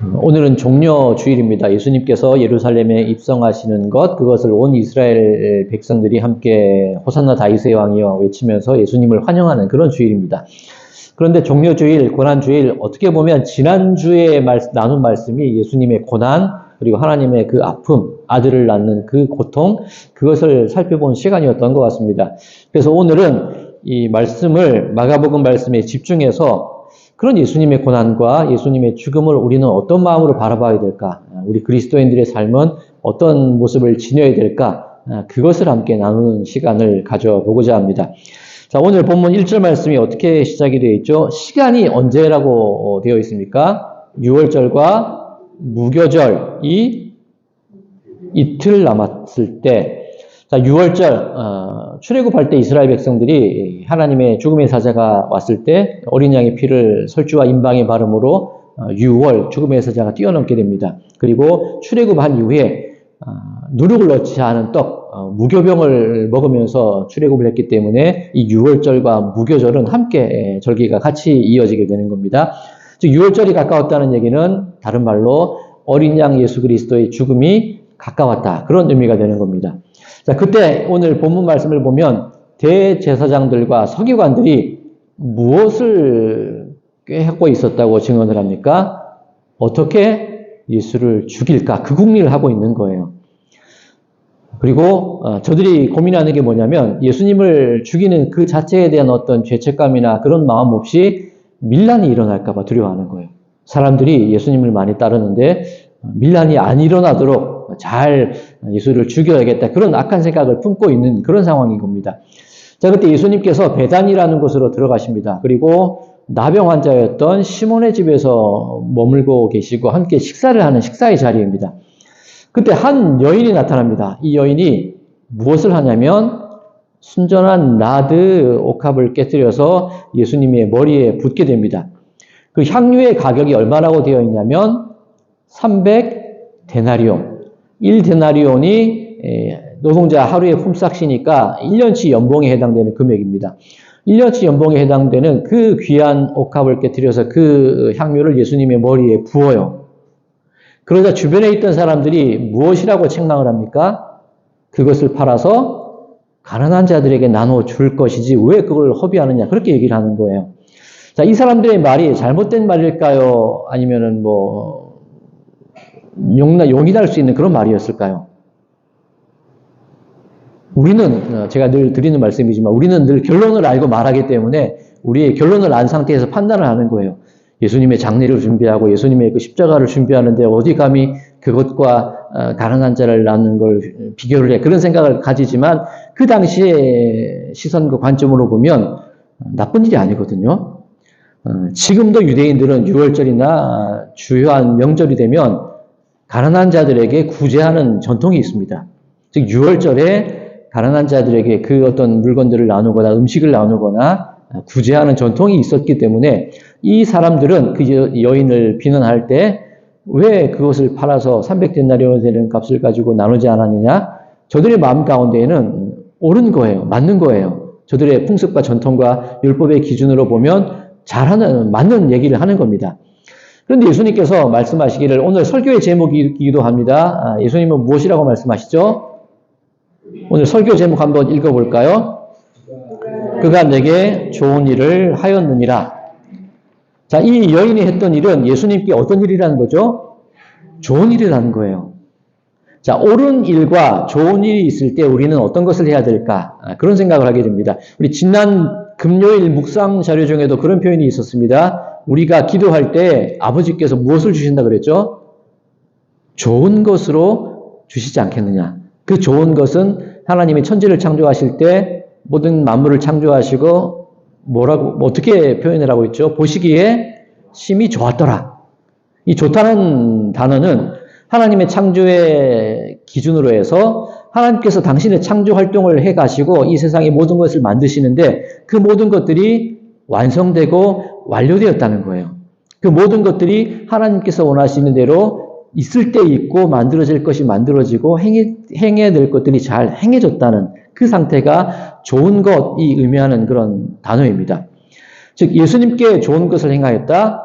오늘은 종려 주일입니다. 예수님께서 예루살렘에 입성하시는 것, 그것을 온 이스라엘 백성들이 함께 호산나 다윗의 왕이여 외치면서 예수님을 환영하는 그런 주일입니다. 그런데 종려 주일, 고난 주일, 어떻게 보면 지난주에 나눈 말씀이 예수님의 고난, 그리고 하나님의 그 아픔, 아들을 낳는 그 고통, 그것을 살펴본 시간이었던 것 같습니다. 그래서 오늘은 이 말씀을, 마가복음 말씀에 집중해서 그런 예수님의 고난과 예수님의 죽음을 우리는 어떤 마음으로 바라봐야 될까? 우리 그리스도인들의 삶은 어떤 모습을 지녀야 될까? 그것을 함께 나누는 시간을 가져보고자 합니다. 자, 오늘 본문 1절 말씀이 어떻게 시작이 되어 있죠? 시간이 언제라고 되어 있습니까? 6월절과 무교절이 이틀 남았을 때, 자, 6월절, 출애굽할 때 이스라엘 백성들이 하나님의 죽음의 사자가 왔을 때 어린 양의 피를 설주와 임방에 바름으로 6월 죽음의 사자가 뛰어넘게 됩니다. 그리고 출애굽한 이후에 누룩을 넣지 않은 떡, 무교병을 먹으면서 출애굽을 했기 때문에 이 6월절과 무교절은 함께 절기가 같이 이어지게 되는 겁니다. 즉 6월절이 가까웠다는 얘기는 다른 말로 어린 양 예수 그리스도의 죽음이 가까웠다. 그런 의미가 되는 겁니다. 자, 그때 오늘 본문 말씀을 보면 대제사장들과 서기관들이 무엇을 꾀하고 있었다고 증언을 합니까? 어떻게 예수를 죽일까? 그 궁리를 하고 있는 거예요. 그리고 저들이 고민하는 게 뭐냐면 예수님을 죽이는 그 자체에 대한 어떤 죄책감이나 그런 마음 없이 밀란이 일어날까 봐 두려워하는 거예요. 사람들이 예수님을 많이 따르는데 밀란이 안 일어나도록 잘 예수를 죽여야겠다. 그런 악한 생각을 품고 있는 그런 상황인 겁니다. 자, 그때 예수님께서 베단이라는 곳으로 들어가십니다. 그리고 나병 환자였던 시몬의 집에서 머물고 계시고 함께 식사를 하는 식사의 자리입니다. 그때 한 여인이 나타납니다. 이 여인이 무엇을 하냐면 순전한 나드 옥합을 깨뜨려서 예수님의 머리에 붓게 됩니다. 그 향유의 가격이 얼마라고 되어 있냐면 300데나리온. 1데나리온이 노동자 하루에 품삯 쉬니까 1년치 연봉에 해당되는 금액입니다. 1년치 연봉에 해당되는 그 귀한 옥합을 깨뜨려서 그 향유를 예수님의 머리에 부어요. 그러자 주변에 있던 사람들이 무엇이라고 책망을 합니까? 그것을 팔아서 가난한 자들에게 나눠 줄 것이지 왜 그걸 허비하느냐, 그렇게 얘기를 하는 거예요. 자, 이 사람들의 말이 잘못된 말일까요? 아니면은 용인할 수 있는 그런 말이었을까요? 우리는, 제가 늘 드리는 말씀이지만, 우리는 늘 결론을 알고 말하기 때문에 우리의 결론을 안 상태에서 판단을 하는 거예요. 예수님의 장례를 준비하고 예수님의 그 십자가를 준비하는데 어디 감히 그것과 가난한 자를 낳는 걸 비교를 해. 그런 생각을 가지지만 그 당시의 시선과 관점으로 보면 나쁜 일이 아니거든요. 지금도 유대인들은 6월절이나 주요한 명절이 되면 가난한 자들에게 구제하는 전통이 있습니다. 즉 6월절에 가난한 자들에게 그 어떤 물건들을 나누거나 음식을 나누거나 구제하는 전통이 있었기 때문에 이 사람들은 그 여인을 비난할 때 왜 그것을 팔아서 300데나리온 되는 값을 가지고 나누지 않았느냐? 저들의 마음 가운데에는 옳은 거예요. 맞는 거예요. 저들의 풍습과 전통과 율법의 기준으로 보면 맞는 얘기를 하는 겁니다. 그런데 예수님께서 말씀하시기를, 오늘 설교의 제목이기도 합니다. 예수님은 무엇이라고 말씀하시죠? 오늘 설교 제목 한번 읽어볼까요? 그가 내게 좋은 일을 하였느니라. 자, 이 여인이 했던 일은 예수님께 어떤 일이라는 거죠? 좋은 일이라는 거예요. 자, 옳은 일과 좋은 일이 있을 때 우리는 어떤 것을 해야 될까? 그런 생각을 하게 됩니다. 우리 지난 금요일 묵상 자료 중에도 그런 표현이 있었습니다. 우리가 기도할 때 아버지께서 무엇을 주신다 그랬죠? 좋은 것으로 주시지 않겠느냐. 그 좋은 것은 하나님이 천지를 창조하실 때 모든 만물을 창조하시고 어떻게 표현을 하고 있죠? 보시기에 심히 좋았더라. 이 좋다는 단어는 하나님의 창조의 기준으로 해서 하나님께서 당신의 창조 활동을 해 가시고 이 세상의 모든 것을 만드시는데 그 모든 것들이 완성되고 완료되었다는 거예요. 그 모든 것들이 하나님께서 원하시는 대로 있을 때 있고 만들어질 것이 만들어지고 행해야 될 것들이 잘 행해졌다는 그 상태가 좋은 것이 의미하는 그런 단어입니다. 즉 예수님께 좋은 것을 행하였다.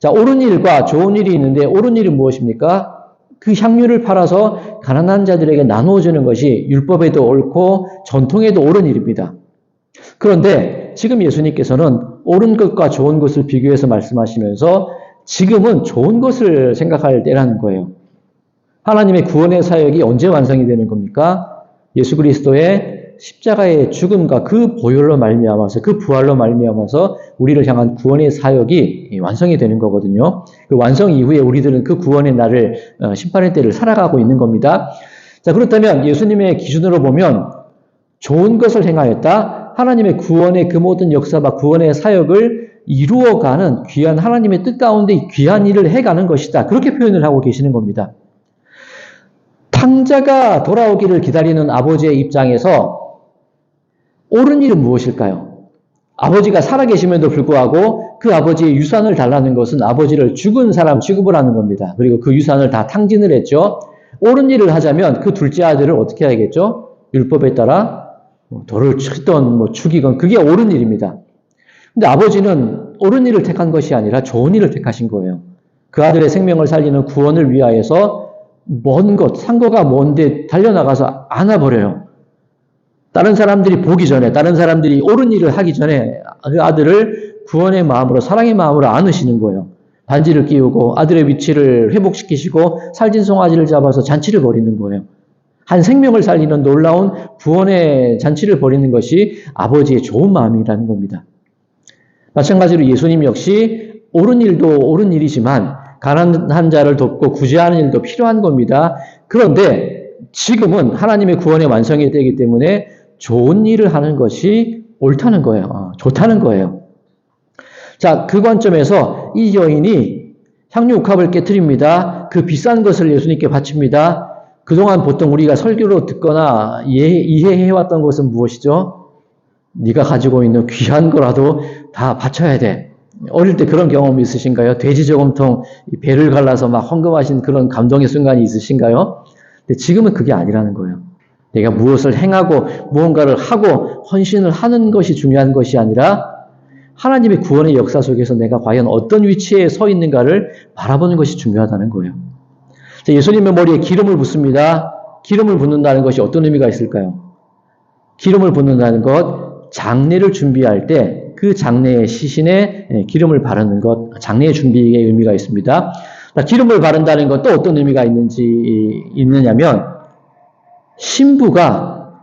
자, 옳은 일과 좋은 일이 있는데 옳은 일은 무엇입니까? 그 향유를 팔아서 가난한 자들에게 나누어주는 것이 율법에도 옳고 전통에도 옳은 일입니다. 그런데 지금 예수님께서는 옳은 것과 좋은 것을 비교해서 말씀하시면서 지금은 좋은 것을 생각할 때라는 거예요. 하나님의 구원의 사역이 언제 완성이 되는 겁니까? 예수 그리스도의 십자가의 죽음과 그 보혈로 말미암아서, 그 부활로 말미암아서 우리를 향한 구원의 사역이 완성이 되는 거거든요. 그 완성 이후에 우리들은 그 구원의 날을, 심판의 때를 살아가고 있는 겁니다. 자, 그렇다면 예수님의 기준으로 보면 좋은 것을 행하였다. 하나님의 구원의 그 모든 역사와 구원의 사역을 이루어가는 귀한 하나님의 뜻 가운데 귀한 일을 해가는 것이다. 그렇게 표현을 하고 계시는 겁니다. 탕자가 돌아오기를 기다리는 아버지의 입장에서 옳은 일은 무엇일까요? 아버지가 살아계심에도 불구하고 그 아버지의 유산을 달라는 것은 아버지를 죽은 사람 취급을 하는 겁니다. 그리고 그 유산을 다 탕진을 했죠. 옳은 일을 하자면 그 둘째 아들을 어떻게 해야겠죠? 율법에 따라 돌을 치던 죽이건 그게 옳은 일입니다. 근데 아버지는 옳은 일을 택한 것이 아니라 좋은 일을 택하신 거예요. 그 아들의 생명을 살리는 구원을 위하여서 먼 것, 상고가 먼데 달려나가서 안아버려요. 다른 사람들이 보기 전에, 다른 사람들이 옳은 일을 하기 전에 그 아들을 구원의 마음으로, 사랑의 마음으로 안으시는 거예요. 반지를 끼우고 아들의 위치를 회복시키시고 살진 송아지를 잡아서 잔치를 벌이는 거예요. 한 생명을 살리는 놀라운 구원의 잔치를 벌이는 것이 아버지의 좋은 마음이라는 겁니다. 마찬가지로 예수님 역시 옳은 일도 옳은 일이지만 가난한 자를 돕고 구제하는 일도 필요한 겁니다. 그런데 지금은 하나님의 구원의 완성이 되기 때문에 좋은 일을 하는 것이 옳다는 거예요. 좋다는 거예요. 자, 그 관점에서 이 여인이 향유 옥합을 깨트립니다. 그 비싼 것을 예수님께 바칩니다. 그동안 보통 우리가 설교로 듣거나 이해해왔던 것은 무엇이죠? 네가 가지고 있는 귀한 거라도 다 바쳐야 돼. 어릴 때 그런 경험 있으신가요? 돼지 저금통 배를 갈라서 막 헌금하신 그런 감동의 순간이 있으신가요? 근데 지금은 그게 아니라는 거예요. 내가 무엇을 행하고 무언가를 하고 헌신을 하는 것이 중요한 것이 아니라 하나님의 구원의 역사 속에서 내가 과연 어떤 위치에 서 있는가를 바라보는 것이 중요하다는 거예요. 예수님의 머리에 기름을 붓습니다. 기름을 붓는다는 것이 어떤 의미가 있을까요? 기름을 붓는다는 것, 장례를 준비할 때 그 장례의 시신에 기름을 바르는 것, 장례의 준비의 의미가 있습니다. 기름을 바른다는 것 또 어떤 의미가 있느냐면 신부가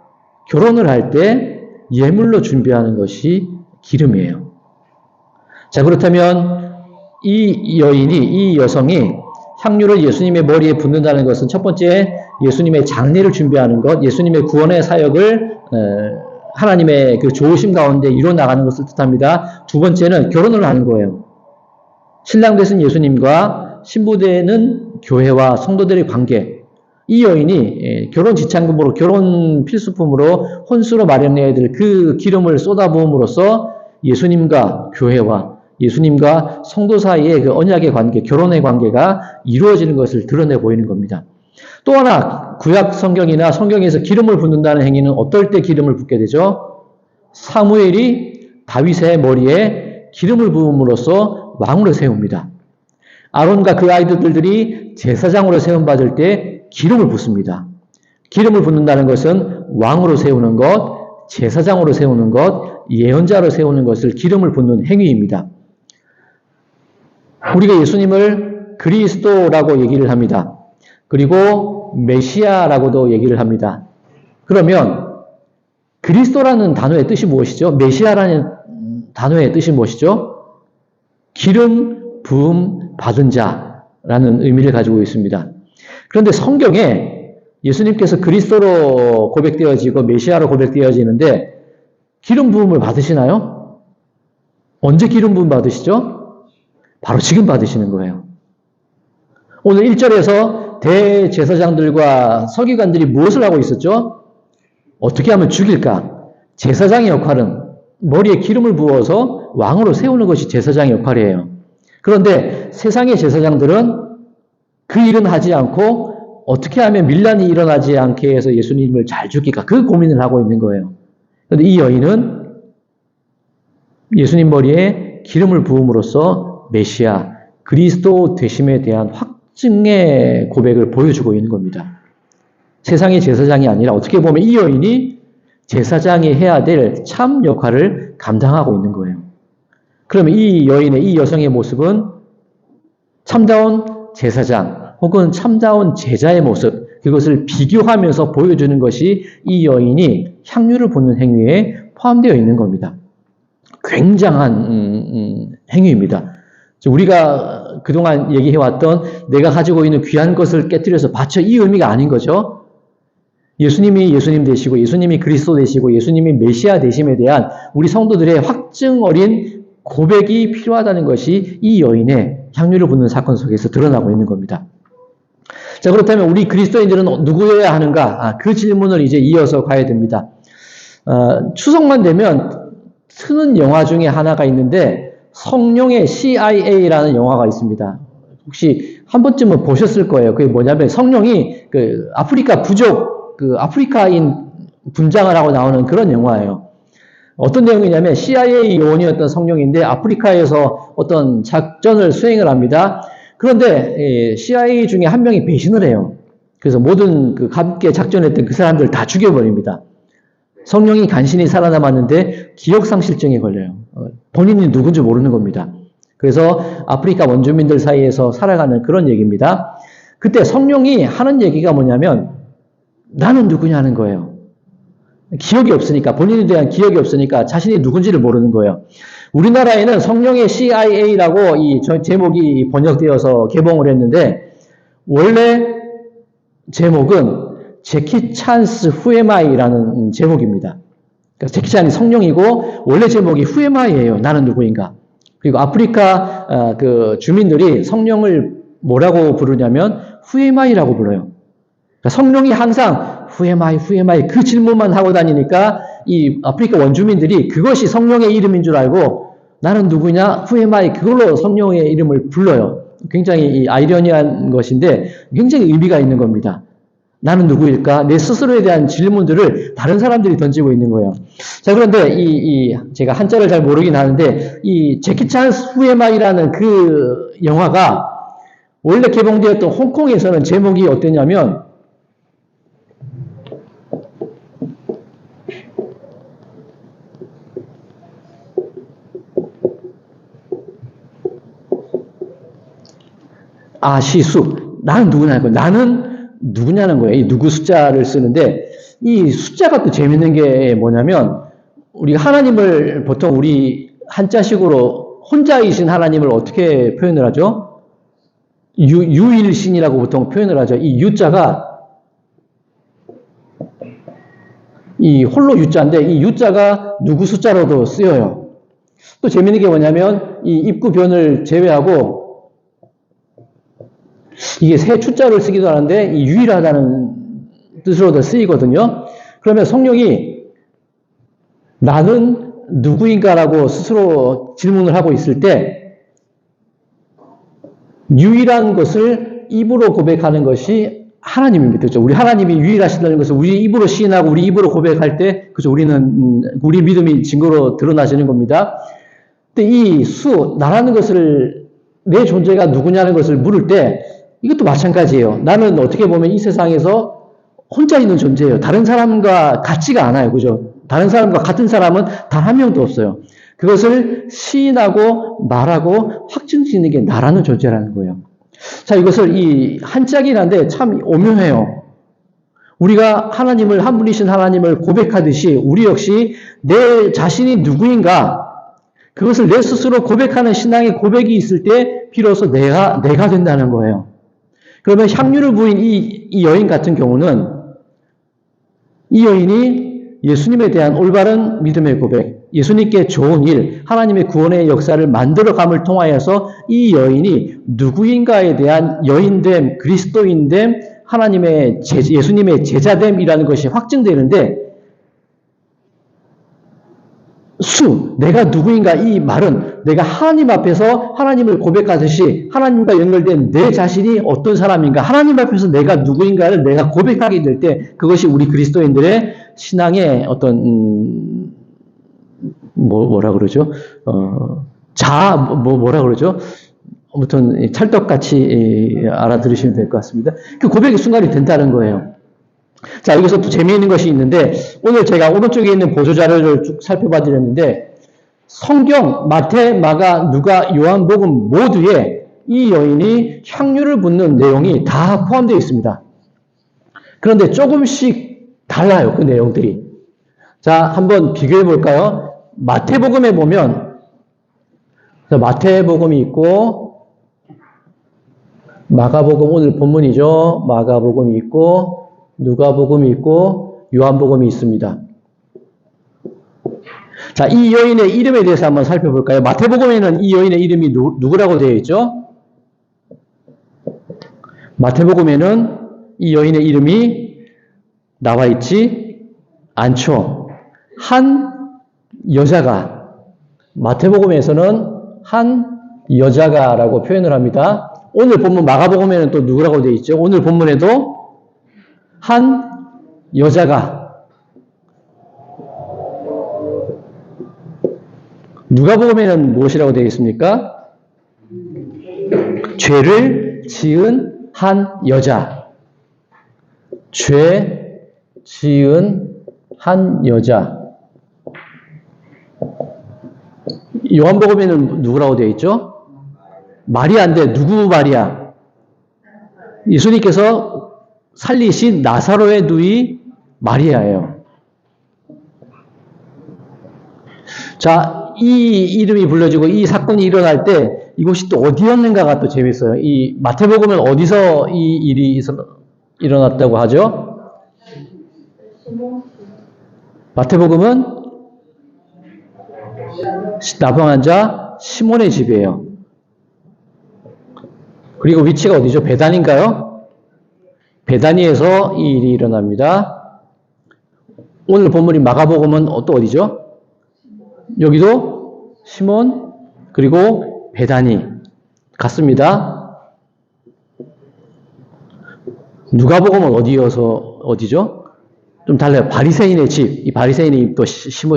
결혼을 할 때 예물로 준비하는 것이 기름이에요. 자, 그렇다면 이 여인이, 이 여성이 향유를 예수님의 머리에 붓는다는 것은 첫 번째 예수님의 장례를 준비하는 것, 예수님의 구원의 사역을 하나님의 그 좋으심 가운데 이뤄나가는 것을 뜻합니다. 두 번째는 결혼을 하는 거예요. 신랑 되신 예수님과 신부 되는 교회와 성도들의 관계. 이 여인이 결혼 지참금으로, 결혼 필수품으로 혼수로 마련해야 될 그 기름을 쏟아부음으로써 예수님과 교회와 예수님과 성도 사이의 그 언약의 관계, 결혼의 관계가 이루어지는 것을 드러내 보이는 겁니다. 또 하나 구약 성경이나 성경에서 기름을 붓는다는 행위는 어떨 때 기름을 붓게 되죠? 사무엘이 다윗의 머리에 기름을 부음으로써 왕으로 세웁니다. 아론과 그 아이들들이 제사장으로 세움받을 때 기름을 붓습니다. 기름을 붓는다는 것은 왕으로 세우는 것, 제사장으로 세우는 것, 예언자로 세우는 것을 기름을 붓는 행위입니다. 우리가 예수님을 그리스도라고 얘기를 합니다. 그리고 메시아라고도 얘기를 합니다. 그러면 그리스도라는 단어의 뜻이 무엇이죠? 메시아라는 단어의 뜻이 무엇이죠? 기름 부음 받은 자라는 의미를 가지고 있습니다. 그런데 성경에 예수님께서 그리스도로 고백되어지고 메시아로 고백되어지는데 기름 부음을 받으시나요? 언제 기름 부음 받으시죠? 바로 지금 받으시는 거예요. 오늘 1절에서 대제사장들과 서기관들이 무엇을 하고 있었죠? 어떻게 하면 죽일까? 제사장의 역할은 머리에 기름을 부어서 왕으로 세우는 것이 제사장의 역할이에요. 그런데 세상의 제사장들은 그 일은 하지 않고 어떻게 하면 밀란이 일어나지 않게 해서 예수님을 잘 죽일까? 그 고민을 하고 있는 거예요. 그런데 이 여인은 예수님 머리에 기름을 부음으로써 메시아, 그리스도 되심에 대한 확증의 고백을 보여주고 있는 겁니다. 세상의 제사장이 아니라 어떻게 보면 이 여인이 제사장이 해야 될 참 역할을 감당하고 있는 거예요. 그러면 이 여인의, 이 여성의 모습은 참다운 제사장 혹은 참다운 제자의 모습, 그것을 비교하면서 보여주는 것이 이 여인이 향유를 붓는 행위에 포함되어 있는 겁니다. 굉장한 행위입니다. 우리가 그동안 얘기해왔던 내가 가지고 있는 귀한 것을 깨뜨려서 바쳐, 이 의미가 아닌 거죠. 예수님이 예수님 되시고 예수님이 그리스도 되시고 예수님이 메시아 되심에 대한 우리 성도들의 확증 어린 고백이 필요하다는 것이 이 여인의 향유를 붓는 사건 속에서 드러나고 있는 겁니다. 자, 그렇다면 우리 그리스도인들은 누구여야 하는가? 그 질문을 이제 이어서 가야 됩니다. 추석만 되면 트는 영화 중에 하나가 있는데 성령의 CIA라는 영화가 있습니다. 혹시 한 번쯤은 보셨을 거예요. 그게 뭐냐면 성령이 그 아프리카 부족, 그 아프리카인 분장을 하고 나오는 그런 영화예요. 어떤 내용이냐면 CIA 요원이었던 성령인데 아프리카에서 어떤 작전을 수행을 합니다. 그런데 CIA 중에 한 명이 배신을 해요. 그래서 모든 그 함께 작전했던 그 사람들 다 죽여버립니다. 성령이 간신히 살아남았는데 기억상실증에 걸려요. 본인이 누군지 모르는 겁니다. 그래서 아프리카 원주민들 사이에서 살아가는 그런 얘기입니다. 그때 성령이 하는 얘기가 뭐냐면 나는 누구냐는 거예요. 기억이 없으니까, 본인에 대한 기억이 없으니까 자신이 누군지를 모르는 거예요. 우리나라에는 성령의 CIA라고 이 제목이 번역되어서 개봉을 했는데 원래 제목은 제키 찬스 Who am I라는 제목입니다. 그러니까 제키 찬이 성령이고 원래 제목이 Who am I예요. 나는 누구인가. 그리고 아프리카 그 주민들이 성령을 뭐라고 부르냐면 Who am I라고 불러요. 그러니까 성령이 항상 Who am I, Who am I 그 질문만 하고 다니니까 이 아프리카 원주민들이 그것이 성령의 이름인 줄 알고 나는 누구냐, Who am I 그걸로 성령의 이름을 불러요. 굉장히 아이러니한 것인데 굉장히 의미가 있는 겁니다. 나는 누구일까? 내 스스로에 대한 질문들을 다른 사람들이 던지고 있는 거예요. 자, 그런데 제가 한자를 잘 모르긴 하는데 이 제키 찬스 Who am I라는 그 영화가 원래 개봉되었던 홍콩에서는 제목이 어땠냐면 시수. 나는 누구냐는 거예요. 나는 누구냐는 거예요. 이 누구 숫자를 쓰는데 이 숫자가 또 재밌는 게 뭐냐면 우리가 하나님을 보통 우리 한자식으로 혼자이신 하나님을 어떻게 표현을 하죠? 유일신이라고 보통 표현을 하죠. 이 유자가 이 홀로 유자인데 이 유자가 누구 숫자로도 쓰여요. 또 재밌는 게 뭐냐면 이 입구 변을 제외하고 이게 세 추자를 쓰기도 하는데 이 유일하다는 뜻으로도 쓰이거든요. 그러면 성령이 나는 누구인가라고 스스로 질문을 하고 있을 때 유일한 것을 입으로 고백하는 것이 하나님입니다. 그렇죠? 우리 하나님이 유일하시다는 것을 우리 입으로 시인하고 우리 입으로 고백할 때 그렇죠? 우리 믿음이 증거로 드러나시는 겁니다. 근데 이 나라는 것을 내 존재가 누구냐는 것을 물을 때 이것도 마찬가지예요. 나는 어떻게 보면 이 세상에서 혼자 있는 존재예요. 다른 사람과 같지가 않아요. 그죠? 다른 사람과 같은 사람은 단 한 명도 없어요. 그것을 시인하고 말하고 확증짓는 게 나라는 존재라는 거예요. 자, 이것을 이 한자긴 한데 참 오묘해요. 우리가 하나님을, 한 분이신 하나님을 고백하듯이 우리 역시 내 자신이 누구인가 그것을 내 스스로 고백하는 신앙의 고백이 있을 때 비로소 내가 된다는 거예요. 그러면 향유를 부인 이 여인 같은 경우는 이 여인이 예수님에 대한 올바른 믿음의 고백, 예수님께 좋은 일, 하나님의 구원의 역사를 만들어감을 통하여서 이 여인이 누구인가에 대한 여인됨, 그리스도인됨, 예수님의 제자됨이라는 것이 확증되는데 내가 누구인가 이 말은 내가 하나님 앞에서 하나님을 고백하듯이 하나님과 연결된 내 자신이 어떤 사람인가 하나님 앞에서 내가 누구인가를 내가 고백하게 될 때 그것이 우리 그리스도인들의 신앙의 어떤 뭐라 그러죠? 뭐라 그러죠? 아무튼 찰떡같이 알아들으시면 될 것 같습니다. 그 고백의 순간이 된다는 거예요. 자, 여기서 또 재미있는 것이 있는데 오늘 제가 오른쪽에 있는 보조 자료를 쭉 살펴봐 드렸는데 성경, 마태, 마가, 누가, 요한복음 모두에 이 여인이 향유를 붓는 내용이 다 포함되어 있습니다. 그런데 조금씩 달라요, 그 내용들이. 자, 한번 비교해 볼까요? 마태복음에 보면 마태복음이 있고 마가복음 오늘 본문이죠. 마가복음이 있고 누가복음이 있고 요한복음이 있습니다. 자, 이 여인의 이름에 대해서 한번 살펴볼까요? 마태복음에는 이 여인의 이름이 누구라고 되어 있죠? 마태복음에는 이 여인의 이름이 나와 있지 않죠. 한 여자가, 마태복음에서는 한 여자가라고 표현을 합니다. 오늘 본문 마가복음에는 또 누구라고 되어 있죠? 오늘 본문에도 한 여자가. 누가복음에는 무엇이라고 되어 있습니까? 죄를 지은 한 여자. 죄 지은 한 여자. 요한복음에는 누구라고 되어 있죠? 마리아인데 누구 마리아? 예수님께서 살리신 나사로의 누이 마리아예요. 자, 이 이름이 불려지고 이 사건이 일어날 때 이곳이 또 어디였는가가 또 재밌어요. 이 마태복음은 어디서 이 일이 일어났다고 하죠? 마태복음은 나병 자 시몬의 집이에요. 그리고 위치가 어디죠? 베단인가요? 베다니에서 이 일이 일어납니다. 오늘 본문인 마가복음은 또 어디죠? 여기도 시몬 그리고 베다니 같습니다. 누가복음은 어디죠? 좀 달라요. 바리새인의 집. 이 바리새인의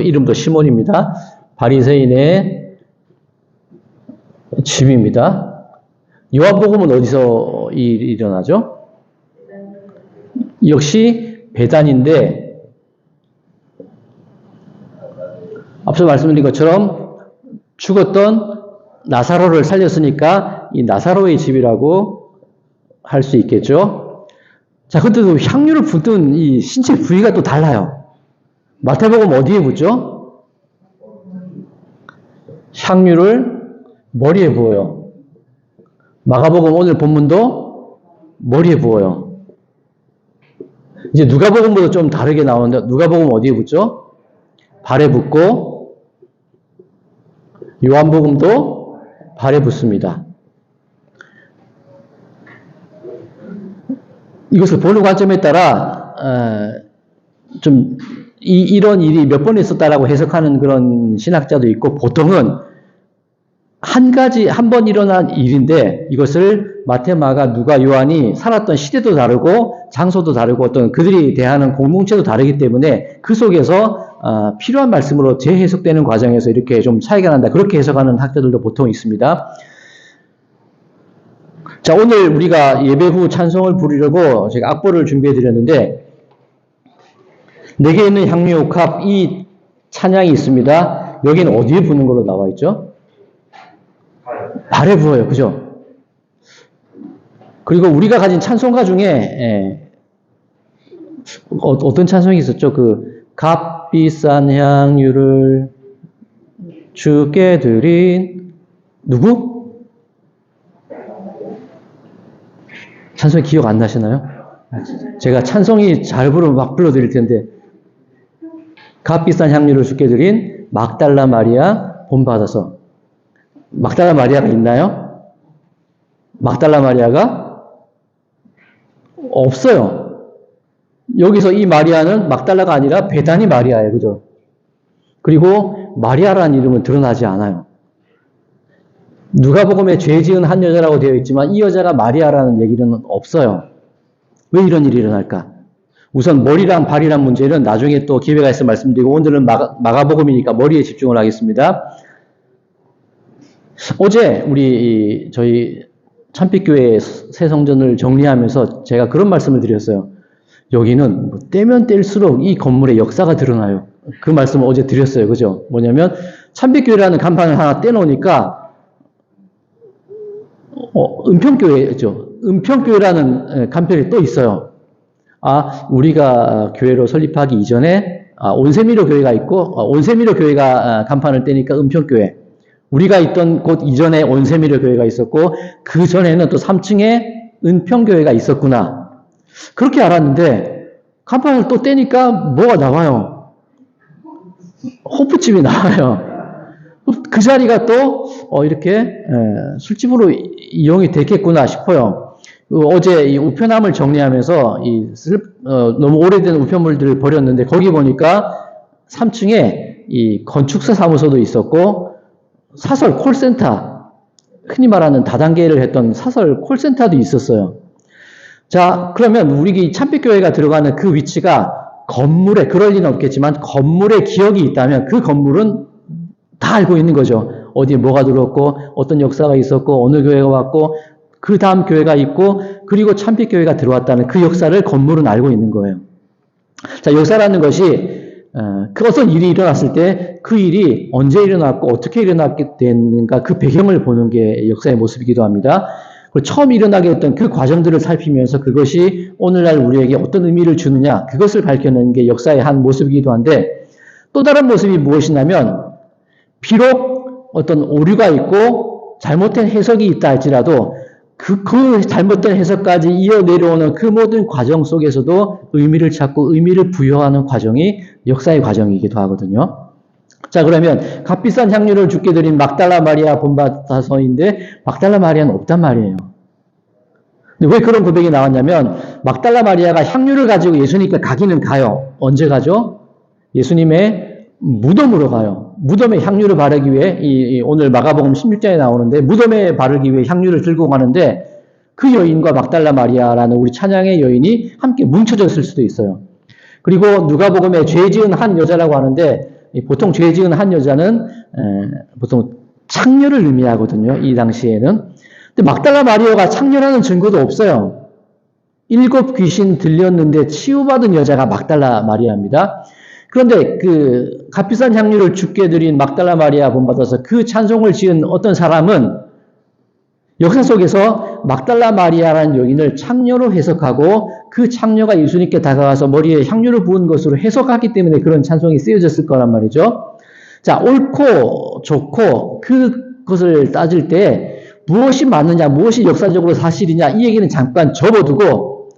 이름도 시몬입니다. 바리새인의 집입니다. 요한복음은 어디서 일이 일어나죠? 역시 베단인데 앞서 말씀드린 것처럼 죽었던 나사로를 살렸으니까 이 나사로의 집이라고 할 수 있겠죠. 자, 그때도 향유를 붓던 이 신체 부위가 또 달라요. 마태복음 어디에 붓죠? 향유를 머리에 부어요. 마가복음 오늘 본문도 머리에 부어요. 이제 누가복음보다 좀 다르게 나오는데 누가복음 어디에 붓죠? 발에 붓고 요한복음도 발에 붓습니다. 이것을 보는 관점에 따라 좀 이런 일이 몇 번 있었다라고 해석하는 그런 신학자도 있고 보통은 한 번 일어난 일인데 이것을 마태, 마가, 누가, 요한이 살았던 시대도 다르고 장소도 다르고 어떤 그들이 대하는 공동체도 다르기 때문에 그 속에서 필요한 말씀으로 재해석되는 과정에서 이렇게 좀 차이가 난다. 그렇게 해석하는 학자들도 보통 있습니다. 자, 오늘 우리가 예배 후 찬송을 부르려고 제가 악보를 준비해 드렸는데 내게 있는 향유옥합 이 찬양이 있습니다. 여기는 어디에 부는 걸로 나와 있죠? 발에 부어요. 그죠? 그리고 우리가 가진 찬송가 중에 어떤 찬송이 있었죠? 그 값비싼 향유를 주께 드린 누구? 찬송이 기억 안 나시나요? 제가 찬송이 잘 부르면 막 불러드릴 텐데 값비싼 향유를 주께 드린 막달라 마리아 본받아서 막달라 마리아가 있나요? 막달라 마리아가 없어요. 여기서 이 마리아는 막달라가 아니라 베다니 마리아예요. 그죠? 그리고 마리아라는 이름은 드러나지 않아요. 누가복음에 죄 지은 한 여자라고 되어 있지만 이 여자가 마리아라는 얘기는 없어요. 왜 이런 일이 일어날까? 우선 머리랑 발이란 문제는 나중에 또 기회가 있으면 말씀드리고 오늘은 마가복음이니까 머리에 집중을 하겠습니다. 어제 저희 참빛교회 새 성전을 정리하면서 제가 그런 말씀을 드렸어요. 여기는 뭐 떼면 뗄수록 이 건물의 역사가 드러나요. 그 말씀을 어제 드렸어요. 그죠? 뭐냐면 참빛교회라는 간판을 하나 떼놓으니까 은평교회죠. 은평교회라는 간판이 또 있어요. 우리가 교회로 설립하기 이전에 온세미로 교회가 있고 온세미로 교회가 간판을 떼니까 은평교회. 우리가 있던 곳 이전에 온세미로 교회가 있었고 그 전에는 또 3층에 은평교회가 있었구나. 그렇게 알았는데 간판을 또 떼니까 뭐가 나와요? 호프집이 나와요. 그 자리가 또 이렇게 술집으로 이용이 됐겠구나 싶어요. 어제 이 우편함을 정리하면서 너무 오래된 우편물들을 버렸는데 거기 보니까 3층에 이 건축사 사무소도 있었고 사설 콜센터, 흔히 말하는 다단계를 했던 사설 콜센터도 있었어요. 자, 그러면 우리 참빛교회가 들어가는 그 위치가 건물에, 그럴 리는 없겠지만 건물에 기억이 있다면 그 건물은 다 알고 있는 거죠. 어디에 뭐가 들어왔고 어떤 역사가 있었고 어느 교회가 왔고 그 다음 교회가 있고 그리고 참빛교회가 들어왔다는 그 역사를 건물은 알고 있는 거예요. 자, 역사라는 것이 그 어떤 일이 일어났을 때 그 일이 언제 일어났고 어떻게 일어났게 됐는가 그 배경을 보는 게 역사의 모습이기도 합니다. 그리고 처음 일어나게 했던 그 과정들을 살피면서 그것이 오늘날 우리에게 어떤 의미를 주느냐 그것을 밝혀내는 게 역사의 한 모습이기도 한데 또 다른 모습이 무엇이냐면 비록 어떤 오류가 있고 잘못된 해석이 있다 할지라도 그 잘못된 해석까지 이어 내려오는 그 모든 과정 속에서도 의미를 찾고 의미를 부여하는 과정이 역사의 과정이기도 하거든요. 자, 그러면 값비싼 향유를 주께 드린 막달라 마리아 본받아서인데 막달라 마리아는 없단 말이에요. 근데 왜 그런 고백이 나왔냐면 막달라 마리아가 향유를 가지고 예수님께 가기는 가요. 언제 가죠? 예수님의 무덤으로 가요. 무덤에 향유를 바르기 위해 오늘 마가복음 16장에 나오는데 무덤에 바르기 위해 향유를 들고 가는데 그 여인과 막달라 마리아라는 우리 찬양의 여인이 함께 뭉쳐졌을 수도 있어요. 그리고 누가복음에 죄 지은 한 여자라고 하는데 보통 죄 지은 한 여자는 보통 창녀를 의미하거든요. 이 당시에는. 근데 막달라 마리아가 창녀라는 증거도 없어요. 7 귀신 들렸는데 치유받은 여자가 막달라 마리아입니다. 그런데 그 값비싼 향유를 주께 드린 막달라 마리아 본받아서 그 찬송을 지은 어떤 사람은 역사 속에서 막달라 마리아라는 여인을 창녀로 해석하고 그 창녀가 예수님께 다가가서 머리에 향유를 부은 것으로 해석하기 때문에 그런 찬송이 쓰여졌을 거란 말이죠. 자, 옳고 좋고 그것을 따질 때 무엇이 맞느냐, 무엇이 역사적으로 사실이냐 이 얘기는 잠깐 접어두고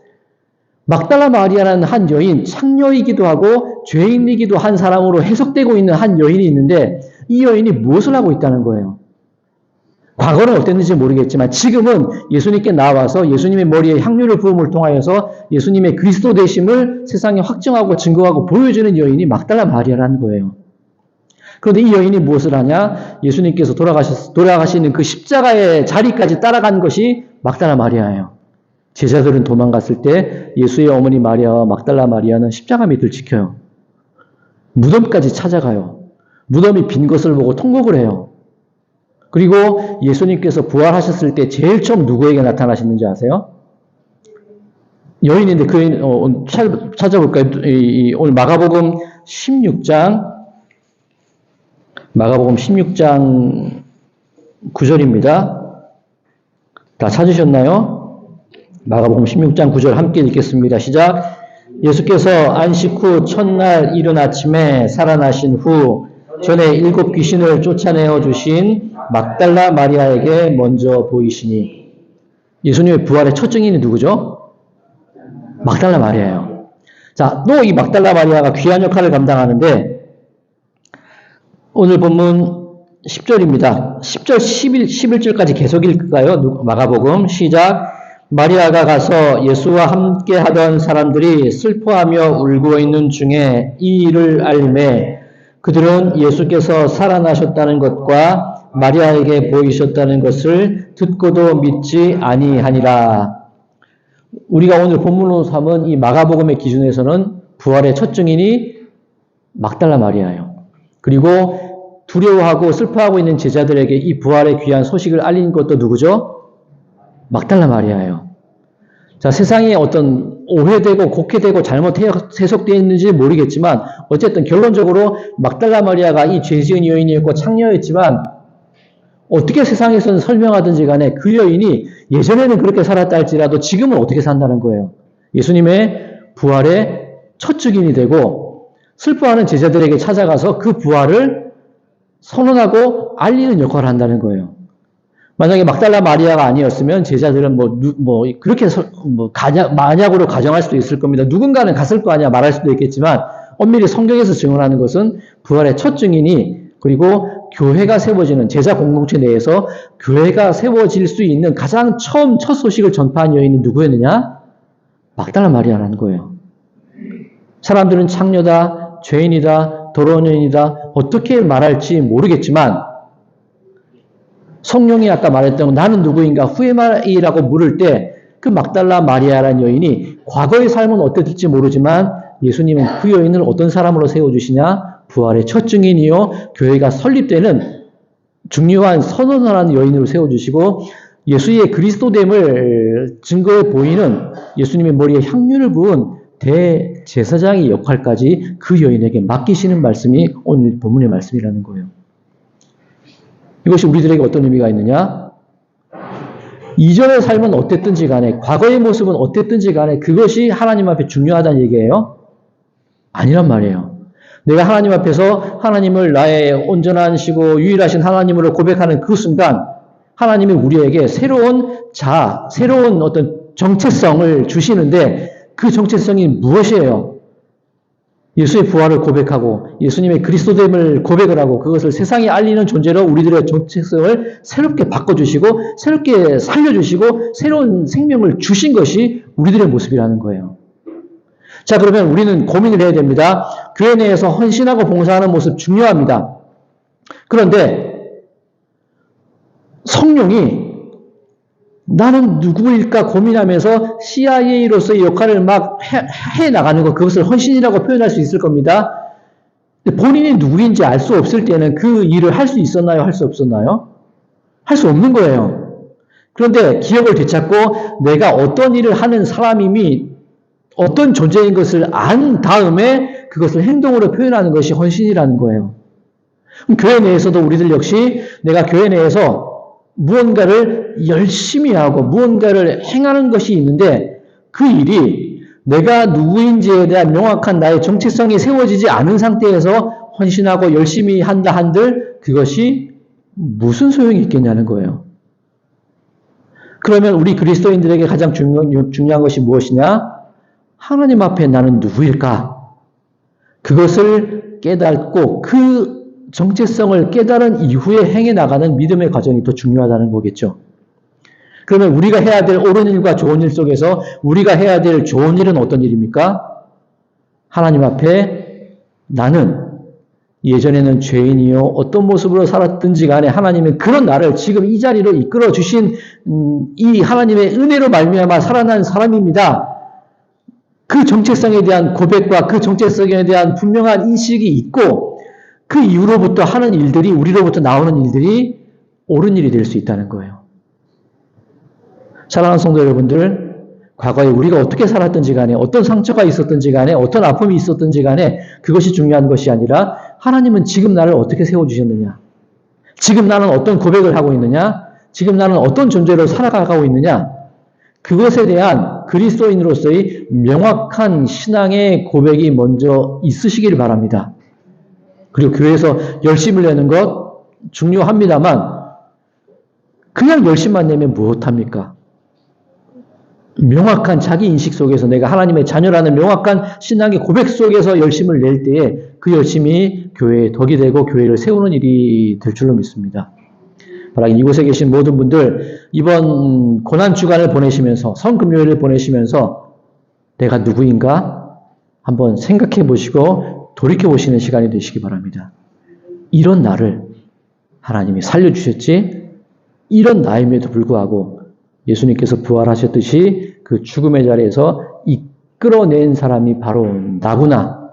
막달라 마리아라는 한 여인, 창녀이기도 하고 죄인이기도 한 사람으로 해석되고 있는 한 여인이 있는데 이 여인이 무엇을 하고 있다는 거예요. 과거는 어땠는지 모르겠지만 지금은 예수님께 나와서 예수님의 머리에 향유를 부음을 통하여서 예수님의 그리스도 되심을 세상에 확증하고 증거하고 보여주는 여인이 막달라 마리아라는 거예요. 그런데 이 여인이 무엇을 하냐? 예수님께서 돌아가시는 그 십자가의 자리까지 따라간 것이 막달라 마리아예요. 제자들은 도망갔을 때 예수의 어머니 마리아와 막달라 마리아는 십자가 밑을 지켜요. 무덤까지 찾아가요. 무덤이 빈 것을 보고 통곡을 해요. 그리고 예수님께서 부활하셨을 때 제일 처음 누구에게 나타나셨는지 아세요? 여인인데 그 여인 찾아볼까요? 오늘 마가복음 16장 9절입니다. 다 찾으셨나요? 마가복음 16장 9절 함께 읽겠습니다. 시작. 예수께서 안식 후 첫날 이른 아침에 살아나신 후 전에 7 귀신을 쫓아내어 주신 막달라 마리아에게 먼저 보이시니. 예수님의 부활의 첫 증인이 누구죠? 막달라 마리아예요. 자, 또 이 막달라 마리아가 귀한 역할을 감당하는데 오늘 본문 10절입니다. 10절 11절까지 계속 읽을까요? 마가복음 시작. 마리아가 가서 예수와 함께 하던 사람들이 슬퍼하며 울고 있는 중에 이 일을 알매 그들은 예수께서 살아나셨다는 것과 마리아에게 보이셨다는 것을 듣고도 믿지 아니하니라. 우리가 오늘 본문으로 삼은 이 마가복음의 기준에서는 부활의 첫 증인이 막달라 마리아예요. 그리고 두려워하고 슬퍼하고 있는 제자들에게 이 부활의 귀한 소식을 알린 것도 누구죠? 막달라 마리아예요. 자, 세상에 어떤 오해되고 곡해되고 잘못 해석되어 있는지 모르겠지만 어쨌든 결론적으로 막달라 마리아가 이 죄 지은 여인이었고 창녀였지만 어떻게 세상에서는 설명하든지 간에 그 여인이 예전에는 그렇게 살았다 할지라도 지금은 어떻게 산다는 거예요. 예수님의 부활의 첫 증인이 되고 슬퍼하는 제자들에게 찾아가서 그 부활을 선언하고 알리는 역할을 한다는 거예요. 만약에 막달라 마리아가 아니었으면 제자들은 그렇게 만약으로 가정할 수도 있을 겁니다. 누군가는 갔을 거 아니야 말할 수도 있겠지만 엄밀히 성경에서 증언하는 것은 부활의 첫 증인이 그리고 교회가 세워지는 제자 공동체 내에서 교회가 세워질 수 있는 가장 처음 첫 소식을 전파한 여인이 누구였느냐? 막달라 마리아라는 거예요. 사람들은 창녀다, 죄인이다, 더러운 여인이다 어떻게 말할지 모르겠지만 성령이 아까 말했던 나는 누구인가 후에마이라고 물을 때 그 막달라 마리아라는 여인이 과거의 삶은 어땠을지 모르지만 예수님은 그 여인을 어떤 사람으로 세워주시냐? 부활의 첫 증인이요 교회가 설립되는 중요한 선언을 하는 여인으로 세워주시고 예수의 그리스도됨을 증거해 보이는 예수님의 머리에 향유를 부은 대제사장의 역할까지 그 여인에게 맡기시는 말씀이 오늘 본문의 말씀이라는 거예요. 이것이 우리들에게 어떤 의미가 있느냐? 이전의 삶은 어땠든지 간에 과거의 모습은 어땠든지 간에 그것이 하나님 앞에 중요하다는 얘기예요? 아니란 말이에요. 내가 하나님 앞에서 하나님을 나의 온전한 시고 유일하신 하나님으로 고백하는 그 순간 하나님이 우리에게 새로운 새로운 어떤 정체성을 주시는데 그 정체성이 무엇이에요? 예수의 부활을 고백하고 예수님의 그리스도됨을 고백을 하고 그것을 세상에 알리는 존재로 우리들의 정체성을 새롭게 바꿔주시고 새롭게 살려주시고 새로운 생명을 주신 것이 우리들의 모습이라는 거예요. 자, 그러면 우리는 고민을 해야 됩니다. 교회 내에서 헌신하고 봉사하는 모습 중요합니다. 그런데 성령이 나는 누구일까 고민하면서 CIA로서의 역할을 막 해나가는 것, 그것을 헌신이라고 표현할 수 있을 겁니다. 본인이 누구인지 알 수 없을 때는 그 일을 할 수 있었나요? 할 수 없었나요? 할 수 없는 거예요. 그런데 기억을 되찾고 내가 어떤 일을 하는 사람임이 어떤 존재인 것을 안 다음에 그것을 행동으로 표현하는 것이 헌신이라는 거예요. 교회 내에서도 우리들 역시 내가 교회 내에서 무언가를 열심히 하고 무언가를 행하는 것이 있는데 그 일이 내가 누구인지에 대한 명확한 나의 정체성이 세워지지 않은 상태에서 헌신하고 열심히 한다 한들 그것이 무슨 소용이 있겠냐는 거예요. 그러면 우리 그리스도인들에게 가장 중요한 것이 무엇이냐? 하나님 앞에 나는 누구일까? 그것을 깨닫고 그 정체성을 깨달은 이후에 행해 나가는 믿음의 과정이 더 중요하다는 거겠죠. 그러면 우리가 해야 될 옳은 일과 좋은 일 속에서 우리가 해야 될 좋은 일은 어떤 일입니까? 하나님 앞에 나는 예전에는 죄인이요 어떤 모습으로 살았든지 간에 하나님은 그런 나를 지금 이 자리로 이끌어 주신 이 하나님의 은혜로 말미암아 살아난 사람입니다. 그 정체성에 대한 고백과 그 정체성에 대한 분명한 인식이 있고 그 이후로부터 하는 일들이 우리로부터 나오는 일들이 옳은 일이 될 수 있다는 거예요. 사랑하는 성도 여러분들, 과거에 우리가 어떻게 살았든지 간에 어떤 상처가 있었든지 간에 어떤 아픔이 있었든지 간에 그것이 중요한 것이 아니라 하나님은 지금 나를 어떻게 세워주셨느냐? 지금 나는 어떤 고백을 하고 있느냐? 지금 나는 어떤 존재로 살아가고 있느냐? 그것에 대한 그리스도인으로서의 명확한 신앙의 고백이 먼저 있으시기를 바랍니다. 그리고 교회에서 열심을 내는 것 중요합니다만 그냥 열심만 내면 무엇합니까? 명확한 자기 인식 속에서 내가 하나님의 자녀라는 명확한 신앙의 고백 속에서 열심을 낼 때에 그 열심이 교회의 덕이 되고 교회를 세우는 일이 될 줄로 믿습니다. 바라기 이곳에 계신 모든 분들 이번 고난주간을 보내시면서 성금요일을 보내시면서 내가 누구인가 한번 생각해 보시고 돌이켜 보시는 시간이 되시기 바랍니다. 이런 나를 하나님이 살려주셨지 이런 나임에도 불구하고 예수님께서 부활하셨듯이 그 죽음의 자리에서 이끌어낸 사람이 바로 나구나.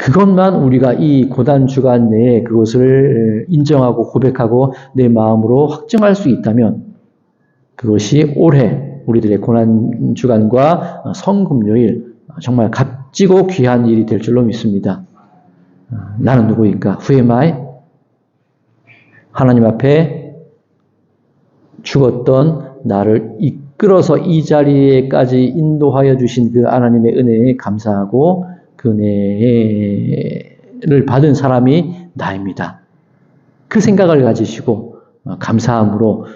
그것만 우리가 이 고난 주간 내에 그것을 인정하고 고백하고 내 마음으로 확증할 수 있다면 그것이 올해 우리들의 고난 주간과 성금요일 정말 값지고 귀한 일이 될 줄로 믿습니다. 나는 누구인가? Who am I? 하나님 앞에 죽었던 나를 이끌어서 이 자리에까지 인도하여 주신 그 하나님의 은혜에 감사하고 그 은혜를 받은 사람이 나입니다. 그 생각을 가지시고 감사함으로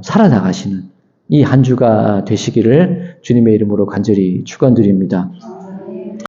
살아나가시는 이 한 주가 되시기를 주님의 이름으로 간절히 축원드립니다.